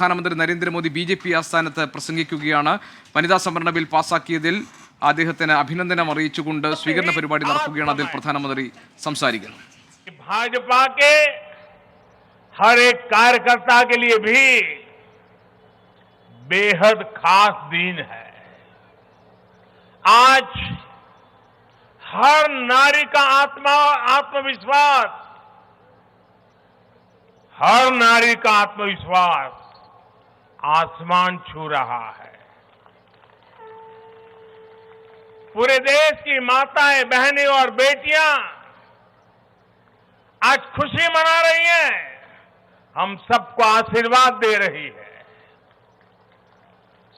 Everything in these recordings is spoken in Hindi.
പ്രധാനമന്ത്രി നരേന്ദ്രമോദി ബി.ജെ.പി. ആസ്ഥാനത്ത് പ്രസംഗിക്കുകയാണ്. വനിതാ സംവരണ ബിൽ പാസാക്കിയതിൽ അദ്ദേഹത്തിന് അഭിനന്ദനം അറിയിച്ചുകൊണ്ട് സ്വീകരണ പരിപാടി നടക്കുകയാണ്. അതിൽ പ്രധാനമന്ത്രി സംസാരിക്കുന്നു. भाजपा के हर एक कार्यकर्ता के लिए भी बेहद खास दिन है। आज हर नारी का आत्मविश्वास, हर नारी का आत्मविश्वास आसमान छू रहा है। पूरे देश की माताएं, बहनें और बेटियां आज खुशी मना रही हैं, हम सबको आशीर्वाद दे रही है।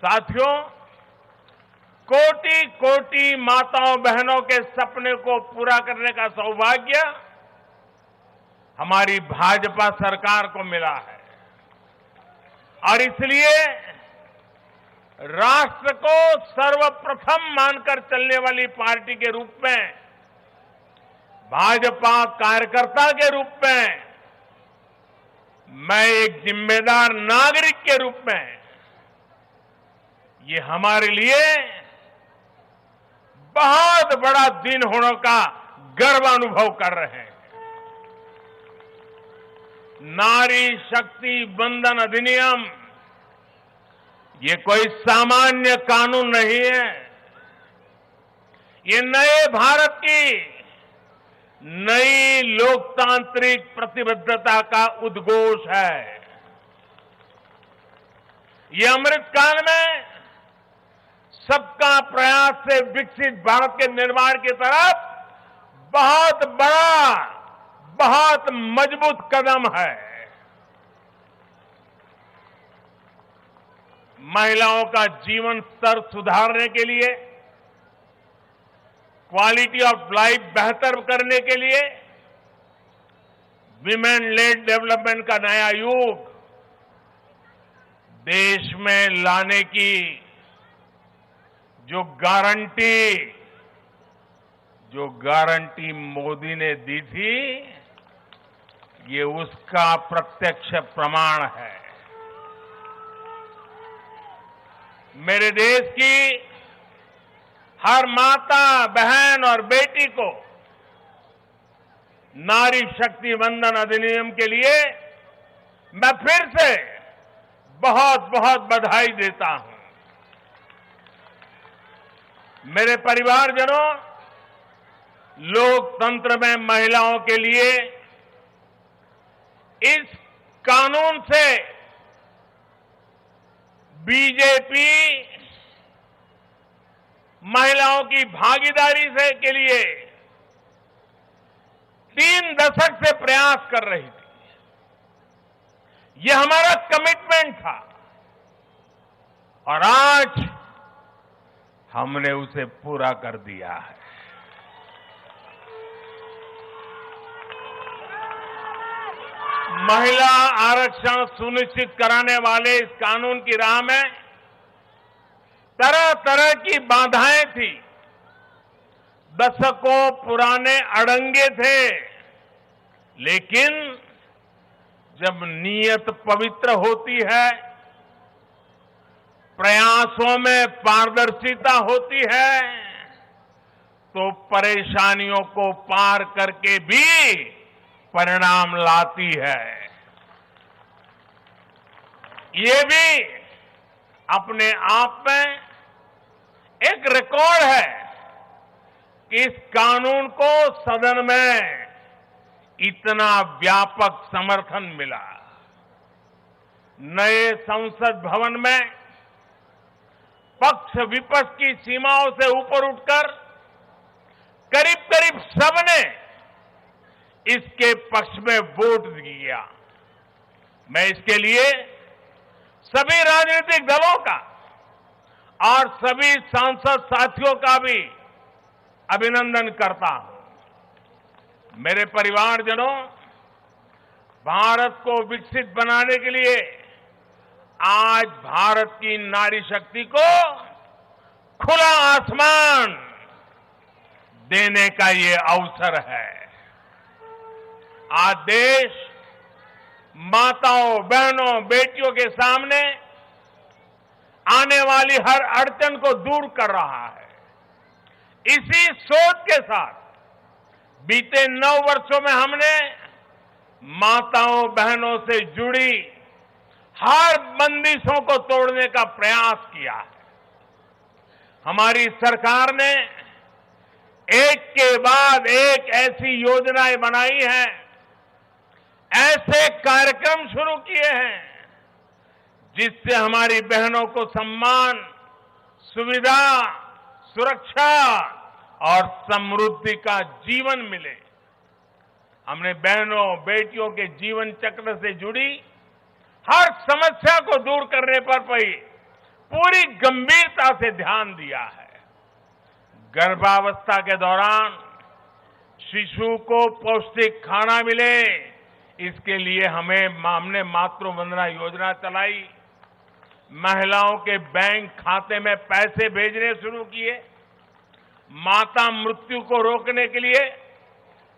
साथियों, कोटि कोटि माताओं बहनों के सपने को पूरा करने का सौभाग्य हमारी भाजपा सरकार को मिला है और इसलिए राष्ट्र को सर्वप्रथम मानकर चलने वाली पार्टी के रूप में, भाजपा कार्यकर्ता के रूप में, मैं एक जिम्मेदार नागरिक के रूप में ये हमारे लिए बहुत बड़ा दिन होने का गर्व अनुभव कर रहे हैं। नारी शक्ति वंदन अधिनियम ये कोई सामान्य कानून नहीं है। ये नए भारत की नई लोकतांत्रिक प्रतिबद्धता का उद्घोष है। ये अमृतकाल में सबका प्रयास से विकसित भारत के निर्माण की तरफ बहुत बड़ा, बहुत मजबूत कदम है। महिलाओं का जीवन स्तर सुधारने के लिए, क्वालिटी ऑफ लाइफ बेहतर करने के लिए विमेन लेड डेवलपमेंट का नया युग देश में लाने की जो गारंटी मोदी ने दी थी, ये उसका प्रत्यक्ष प्रमाण है। मेरे देश की हर माता, बहन और बेटी को नारी शक्ति वंदन अधिनियम के लिए मैं फिर से बहुत बहुत बधाई देता हूं। मेरे परिवारजनों, लोकतंत्र में महिलाओं के लिए इस कानून से बीजेपी महिलाओं की भागीदारी से के लिए 3 दशक से प्रयास कर रही थी। यह हमारा कमिटमेंट था और आज हमने उसे पूरा कर दिया है। महिला आरक्षण सुनिश्चित कराने वाले इस कानून की राह में तरह तरह की बाधाएं थी, दशकों पुराने अड़ंगे थे, लेकिन जब नीयत पवित्र होती है, प्रयासों में पारदर्शिता होती है, तो परेशानियों को पार करके भी परिणाम लाती है। ये भी अपने आप में एक रिकॉर्ड है कि इस कानून को सदन में इतना व्यापक समर्थन मिला। नए संसद भवन में पक्ष विपक्ष की सीमाओं से ऊपर उठकर करीब करीब सबने इसके पक्ष में वोट दिया। मैं इसके लिए सभी राजनीतिक दलों का और सभी सांसद साथियों का भी अभिनंदन करता हूं। मेरे परिवारजनों, भारत को विकसित बनाने के लिए आज भारत की नारी शक्ति को खुला आसमान देने का ये अवसर है। आज देश माताओं, बहनों, बेटियों के सामने आने वाली हर अड़चन को दूर कर रहा है। इसी सोच के साथ बीते 9 वर्षों में हमने माताओं, बहनों से जुड़ी हर बंदिशों को तोड़ने का प्रयास किया है। हमारी सरकार ने एक के बाद एक ऐसी योजनाएं बनाई हैं, ऐसे कार्यक्रम शुरू किए हैं जिससे हमारी बहनों को सम्मान, सुविधा, सुरक्षा और समृद्धि का जीवन मिले। हमने बहनों, बेटियों के जीवन चक्र से जुड़ी हर समस्या को दूर करने पर पूरी गंभीरता से ध्यान दिया है। गर्भावस्था के दौरान शिशु को पौष्टिक खाना मिले, इसके लिए हमने मातृ वंदना योजना चलाई। महिलाओं के बैंक खाते में पैसे भेजने शुरू किए। माता मृत्यु को रोकने के लिए,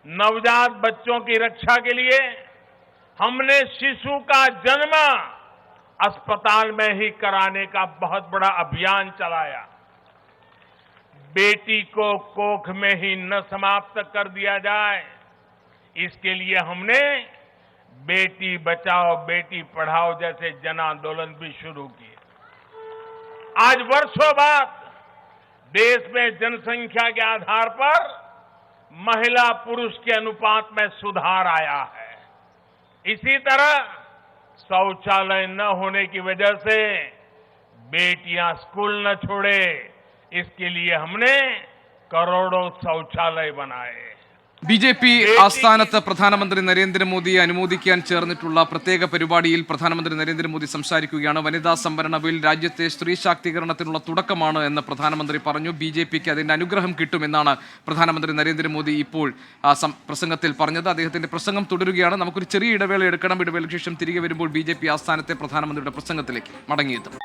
नवजात बच्चों की रक्षा के लिए हमने शिशु का जन्म अस्पताल में ही कराने का बहुत बड़ा अभियान चलाया। बेटी को कोख में ही न समाप्त कर दिया जाए, इसके लिए हमने बेटी बचाओ बेटी पढ़ाओ जैसे जन आंदोलन भी शुरू किए। आज वर्षों बाद देश में जनसंख्या के आधार पर महिला पुरुष के अनुपात में सुधार आया है। इसी तरह शौचालय न होने की वजह से बेटियां स्कूल न छोड़े, इसके लिए हमने करोड़ों शौचालय बनाए। ബി.ജെ.പി. ആസ്ഥാനത്ത് പ്രധാനമന്ത്രി നരേന്ദ്രമോദിയെ അനുമോദിക്കാൻ ചേർന്നിട്ടുള്ള പ്രത്യേക പരിപാടിയിൽ പ്രധാനമന്ത്രി നരേന്ദ്രമോദി സംസാരിക്കുകയാണ്. വനിതാ സംവരണ ബിൽ രാജ്യത്തെ സ്ത്രീ ശാക്തീകരണത്തിനുള്ള തുടക്കമാണ് എന്ന് പ്രധാനമന്ത്രി പറഞ്ഞു. ബി.ജെ.പിക്ക് അതിന്റെ അനുഗ്രഹം കിട്ടുമെന്നാണ് പ്രധാനമന്ത്രി നരേന്ദ്രമോദി ഇപ്പോൾ പ്രസംഗത്തിൽ പറഞ്ഞത്. അദ്ദേഹത്തിന്റെ പ്രസംഗം തുടരുകയാണ്. നമുക്കൊരു ചെറിയ ഇടവേള എടുക്കണം. ഇടവേളയ്ക്ക് ശേഷം തിരികെ വരുമ്പോൾ ബി.ജെ.പി. ആസ്ഥാനത്തെ പ്രധാനമന്ത്രിയുടെ പ്രസംഗത്തിലേക്ക് മടങ്ങിയെത്തും.